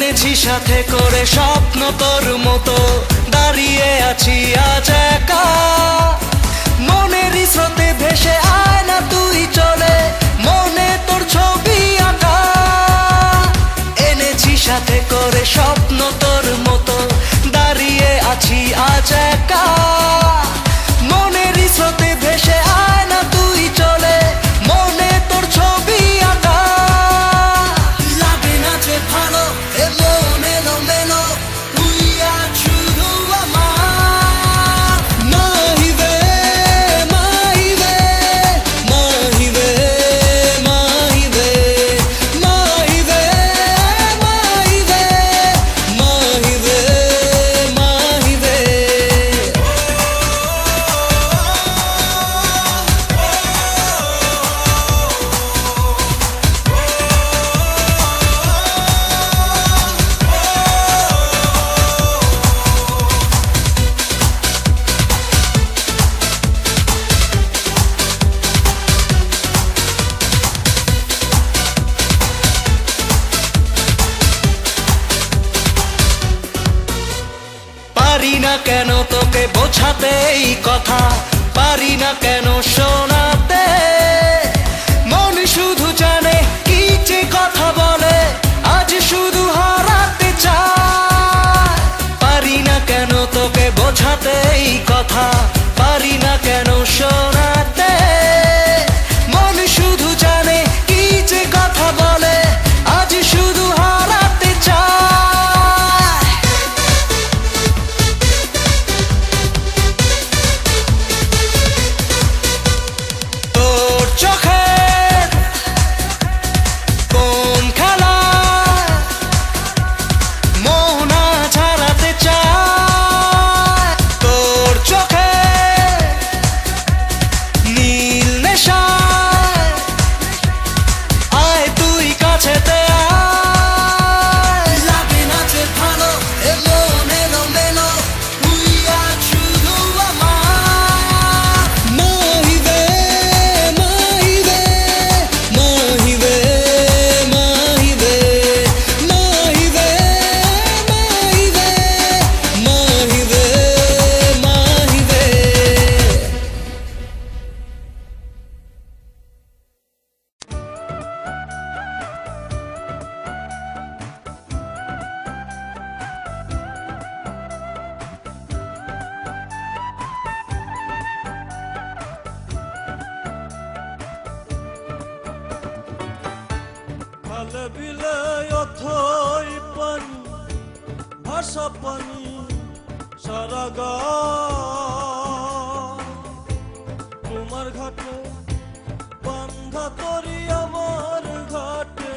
এনেছি সাথে করে স্বপ্ন তোর মতো, দাঁড়িয়ে আছি আজ একা। মনেরই স্রোতে ভেসে আয় না তুই চলে, মনে তোর ছবি আঁকা। এনেছি সাথে করে স্বপ্ন তোর মতো, দাঁড়িয়ে আছি আজ একা। মনেরই স্রোতে ভেসে আয় না তুই চলে, মনে তোর ছবি আঁকা। লাগে না যে ভালো এ মন এলোমেলো, তুই আজ শুধু আমার। মাহিবে মাহিবে মাহিবে মাহিবে মাহিবে মাহিবে মাহিবে মাহিবে। পারি না কেন তোকে বোঝাতে এই কথা, পারি না কেন শোনাতে। মন শুধু জানে কি যে কথা বলে, আজ শুধু হারাতে চায়। পারি না কেন তোকে বোঝাতে এই কথা, পারি না কেন শোনাতে। মন শুধু জানে কি যে কথা বলে, আজ শুধু হারাতে চায়। তোর চোখের কোন খেলায় মন আজ হারাতে চায়। তোর চোখের নীল নেশায় আয় তুই কাছেতে আয়। লাগে না যে ভালো এ মন এলোমেলো, তুই আজ শুধু আমার। মাহিবে মাহিবে মাহিবে মাহিবে মাহিবে মাহিবে মাহিবে মাহিবে। খালে বিলে অথই পানি, ভাষা পানি সারা গান। তোমার ঘাটে বান্ধা তরি আমার ঘাট,